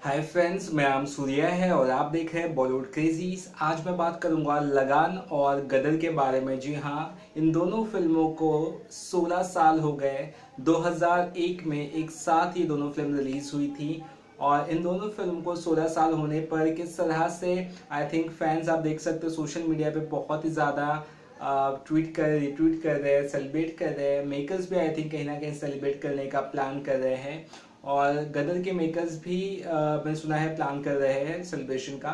Hi friends, मैं आम सूर्या है और आप देख रहे हैं बॉलीवुड क्रेजीज। आज मैं बात करूंगा लगान और गदर के बारे में। जी हाँ, इन दोनों फिल्मों को 16 साल हो गए। 2001 में एक साथ ये दोनों फिल्म रिलीज हुई थी और इन दोनों फिल्म को 16 साल होने पर किस तरह से आई थिंक फैंस, आप देख सकते हो सोशल मीडिया पे बहुत ही ज़्यादा ट्वीट कर रिट्वीट कर रहे हैं, सेलिब्रेट कर रहे हैं। मेकर्स भी आई थिंक कहीं ना कहीं सेलिब्रेट करने का प्लान कर रहे हैं और गदर के मेकर्स भी मैंने सुना है प्लान कर रहे हैं सेलिब्रेशन का।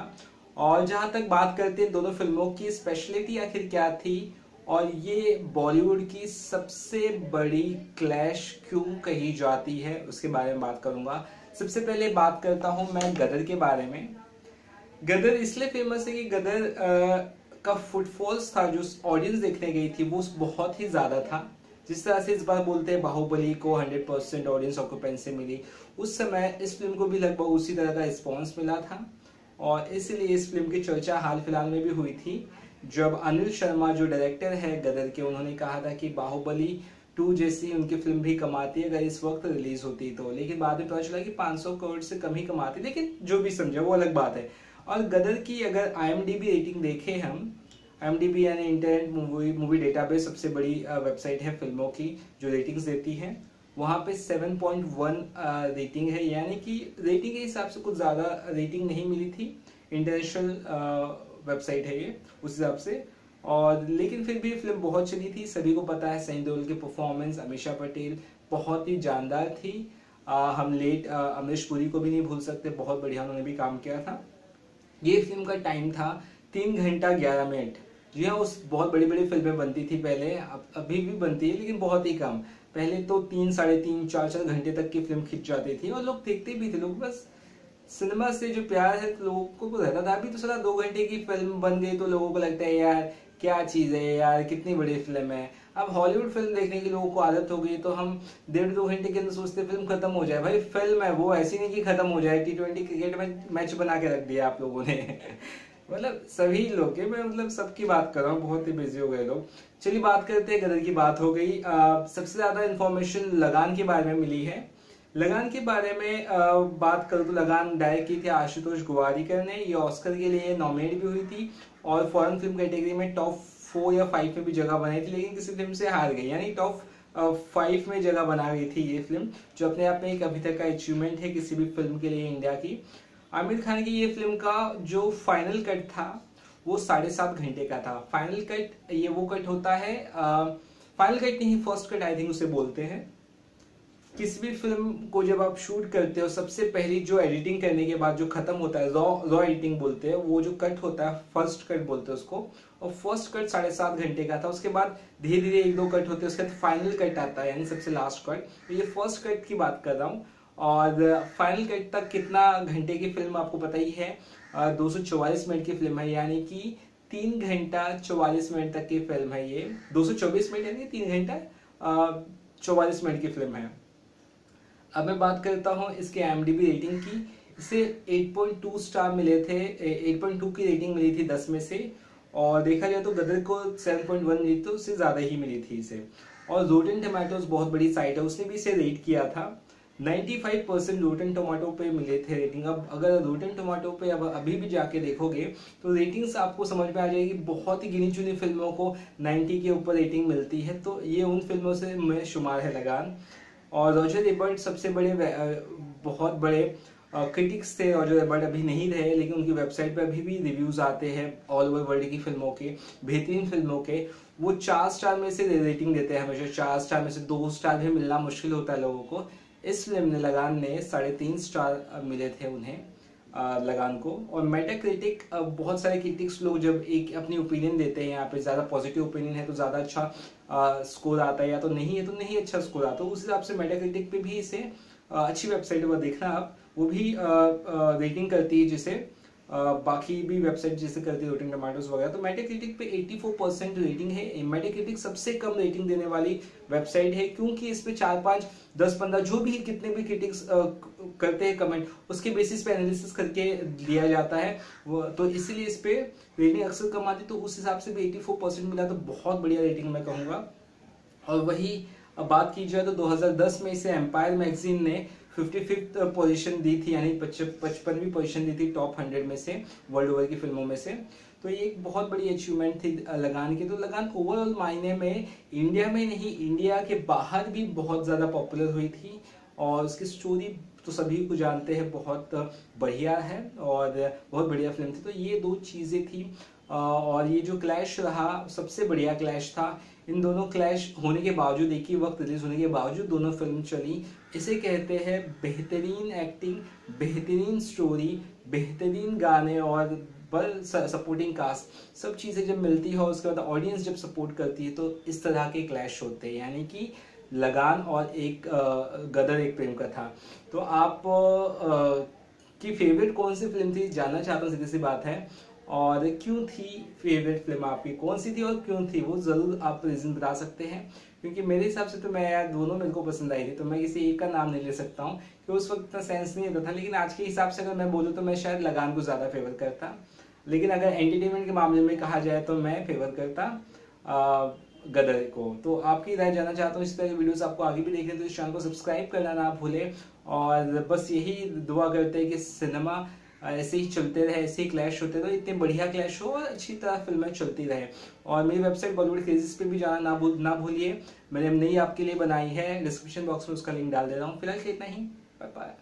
और जहां तक बात करते हैं दोनों फिल्मों की स्पेशलिटी आखिर क्या थी और ये बॉलीवुड की सबसे बड़ी क्लैश क्यों कही जाती है, उसके बारे में बात करूंगा। सबसे पहले बात करता हूं मैं गदर के बारे में। गदर इसलिए फेमस है कि गदर का फुटफॉल्स था, जो ऑडियंस देखने गई थी वो बहुत ही ज्यादा था। जिस तरह से इस बार बोलते हैं बाहुबली को 100% ऑडियंस ऑक्यूपेंसी मिली, उस समय इस फिल्म को भी लगभग उसी तरह का रिस्पॉन्स मिला था। और इसलिए इस फिल्म की चर्चा हाल फिलहाल में भी हुई थी, जब अनिल शर्मा जो डायरेक्टर है गदर के, उन्होंने कहा था कि बाहुबली 2 जैसी उनकी फिल्म भी कमाती है अगर इस वक्त रिलीज होती तो। लेकिन बाद में पता चला कि 500 करोड़ से कम ही कमाती, लेकिन जो भी समझे वो अलग बात है। और गदर की अगर IMDb रेटिंग देखें हम, IMDb यानी इंटरनेट मूवी डेटाबेस सबसे बड़ी वेबसाइट है फिल्मों की जो रेटिंग्स देती है, वहाँ पे 7.1 रेटिंग है। यानी कि रेटिंग के हिसाब से कुछ ज़्यादा रेटिंग नहीं मिली थी, इंटरनेशनल वेबसाइट है ये उस हिसाब से। और लेकिन फिर भी फिल्म बहुत चली थी, सभी को पता है सनी देओल की परफॉर्मेंस, अमीषा पटेल बहुत ही जानदार थी। हम लेट अमरीश पुरी को भी नहीं भूल सकते, बहुत बढ़िया उन्होंने भी काम किया था। ये फिल्म का टाइम था 3 घंटा 11 मिनट। जी हाँ, उस बहुत बड़ी बड़ी फिल्में बनती थी पहले, अभी भी बनती है लेकिन बहुत ही कम। पहले तो 3 साढ़े 3 4 घंटे तक की फिल्म खिंच जाती थी और लोग देखते भी थे। लोग बस सिनेमा से जो प्यार है लोगों को रहता था। अभी तो साला 2 घंटे की फिल्म बन गई तो लोगों को लगता है यार क्या चीज है यार, कितनी बड़ी फिल्म है। अब हॉलीवुड फिल्म देखने की लोगों को आदत हो गई तो हम 1.5 2 घंटे के अंदर सोचते फिल्म खत्म हो जाए। भाई फिल्म है वो, ऐसी नहीं कि खत्म हो जाए। T20 क्रिकेट में मैच बना के रख दिया आप लोगों ने मतलब सभी लोग के, मैं मतलब सबकी बात कर रहा हूँ, बहुत ही बिजी हो गए लोग। चलिए बात करते हैं, गदर की बात हो गई। सबसे ज्यादा इंफॉर्मेशन लगान के बारे में मिली है। लगान के बारे में बात करूँ तो लगान डायरेक्ट की थी आशुतोष गोवारिकर ने। ये ऑस्कर के लिए नॉमिनेट भी हुई थी और फॉरेन फिल्म कैटेगरी में टॉप 4 या 5 में भी जगह बनाई थी, लेकिन किसी फिल्म से हार गई। यानी टॉप 5 में जगह बना गई थी ये फिल्म, जो अपने आप में एक अभी तक का अचीवमेंट है किसी भी फिल्म के लिए इंडिया की। आमिर खान की ये फिल्म का जो फाइनल कट था वो 7.5 घंटे का था। फाइनल कट ये वो कट होता है, फाइनल कट नहीं, फर्स्ट कट आई थिंक उसे बोलते हैं। किसी भी फिल्म को जब आप शूट करते हो, सबसे पहली जो एडिटिंग करने के बाद जो खत्म होता है, रॉ एडिटिंग बोलते हैं, वो जो कट होता है फर्स्ट कट बोलते हैं उसको। और फर्स्ट कट 7.5 घंटे का था। उसके बाद धीरे धीरे 1 2 कट होते हैं, उसके बाद फाइनल कट आता है यानी सबसे लास्ट कट। तो ये फर्स्ट कट की बात कर रहा हूँ। और फाइनल कट तक कितना घंटे की फिल्म आपको पता ही है, 244 मिनट की फिल्म है। यानी कि 3 घंटा 44 मिनट तक की फिल्म है ये। 224 मिनट यानी 3 घंटा 44 मिनट की फिल्म है। अब मैं बात करता हूँ इसके IMDb रेटिंग की। इसे 8.2 स्टार मिले थे, 8.2 की रेटिंग मिली थी 10 में से। और देखा जाए तो गदर को 7.1 मिली, तो उससे ज्यादा ही मिली थी इसे। और रोटेन टोमेटोज बहुत बड़ी साइट है, उसने भी इसे रेट किया था। 95% रोटेन टोमेटो पे मिले थे रेटिंग। अब अगर रोटेन टोमेटो पे अब अभी भी जाके देखोगे तो रेटिंग्स आपको समझ में आ जाएगी। बहुत ही गिनी चुनी फिल्मों को 90 के ऊपर रेटिंग मिलती है, तो ये उन फिल्मों से में शुमार है लगान। और रॉजर एबर्ट सबसे बड़े बहुत बड़े क्रिटिक्स थे। रॉजर एबर्ट अभी नहीं रहे, लेकिन उनकी वेबसाइट पे अभी भी रिव्यूज आते हैं ऑल ओवर वर्ल्ड की फिल्मों के, बेहतरीन फिल्मों के। वो 4 स्टार में से रेटिंग देते हैं हमेशा। 4 स्टार में से 2 स्टार भी मिलना मुश्किल होता है लोगों को। इस फिल्म ने, लगान ने 3.5 स्टार मिले थे उन्हें, लगान को। और मेटाक्रिटिक, बहुत सारे क्रिटिक्स लोग जब एक अपनी ओपिनियन देते हैं, यहाँ पे ज्यादा पॉजिटिव ओपिनियन है तो ज्यादा अच्छा स्कोर आता है, या तो नहीं है तो नहीं अच्छा स्कोर आता है। उस हिसाब से मेटाक्रिटिक पे भी इसे अच्छी वेबसाइट पर देखना आप, वो भी रेटिंग करती है जिसे बाकी भी वेबसाइट जैसे करती है रोटेन टोमेटोज वगैरह। तो मेटाक्रिटिक पे 84% रेटिंग है। मेटाक्रिटिक सबसे कम रेटिंग देने वाली वेबसाइट है, क्योंकि इस पे 4 5 10 15 जो भी कितने भी क्रिटिक्स करते हैं कमेंट, उसके बेसिस पे एनालिसिस करके दिया जाता है वो, तो इसीलिए इस पे रेटिंग अक्सर कम आती। तो उस हिसाब से भी 84% मिला, तो बहुत बढ़िया रेटिंग मैं कहूँगा। और वही बात की जाए तो 2010 में इसे एम्पायर मैगजीन ने 55th पोजीशन दी थी, यानी 55वीं पोजीशन दी थी टॉप 100 में से, वर्ल्ड ओवर की फिल्मों में से। तो ये एक बहुत बड़ी अचीवमेंट थी लगान की। तो लगान ओवरऑल मायने में इंडिया में नहीं, इंडिया के बाहर भी बहुत ज़्यादा पॉपुलर हुई थी, और उसकी स्टोरी तो सभी को जानते हैं, बहुत बढ़िया है और बहुत बढ़िया फिल्म थी। तो ये दो चीज़ें थी, और ये जो क्लैश रहा सबसे बढ़िया क्लैश था। इन दोनों क्लैश होने के बावजूद, एक ही वक्त रिलीज होने के बावजूद दोनों फिल्म चली। इसे कहते हैं बेहतरीन एक्टिंग, बेहतरीन स्टोरी, बेहतरीन गाने और बल सपोर्टिंग कास्ट, सब चीज़ें जब मिलती है और उसके बाद ऑडियंस जब सपोर्ट करती है, तो इस तरह के क्लैश होते हैं। यानी कि लगान और एक गदर, एक प्रेम कथा। तो आप की फेवरेट कौन सी फिल्म थी जानना चाहता हूँ, सीधी सी बात है। और क्यों थी फेवरेट फिल्म आपकी, कौन सी थी और क्यों थी, वो जरूर आप रीजन बता सकते हैं। क्योंकि मेरे हिसाब से तो मैं यार दोनों मेरे को पसंद आई थी, तो मैं किसी एक का नाम नहीं ले सकता हूँ कि उस वक्त इतना सेंस नहीं होता था। लेकिन आज के हिसाब से अगर मैं बोलूँ तो मैं शायद लगान को ज़्यादा फेवर करता। लेकिन अगर एंटरटेनमेंट के मामले में कहा जाए तो मैं फेवर करता गदर को। तो आपकी राय जानना चाहता हूँ। इस तरह की वीडियोस आपको आगे भी देखने, तो इस चैनल को सब्सक्राइब करना ना भूलें। और बस यही दुआ करते हैं कि सिनेमा ऐसे ही चलते रहे, ऐसे ही क्लैश होते रहे, इतने बढ़िया क्लैश हो और अच्छी तरह फिल्में चलती रहे। और मेरी वेबसाइट बॉलीवुड क्रेजीज पे भी जाना ना भूलिए। मैंने नई आपके लिए बनाई है, डिस्क्रिप्शन बॉक्स में उसका लिंक डाल दे रहा हूँ। फिलहाल इतना ही, बाय बाय।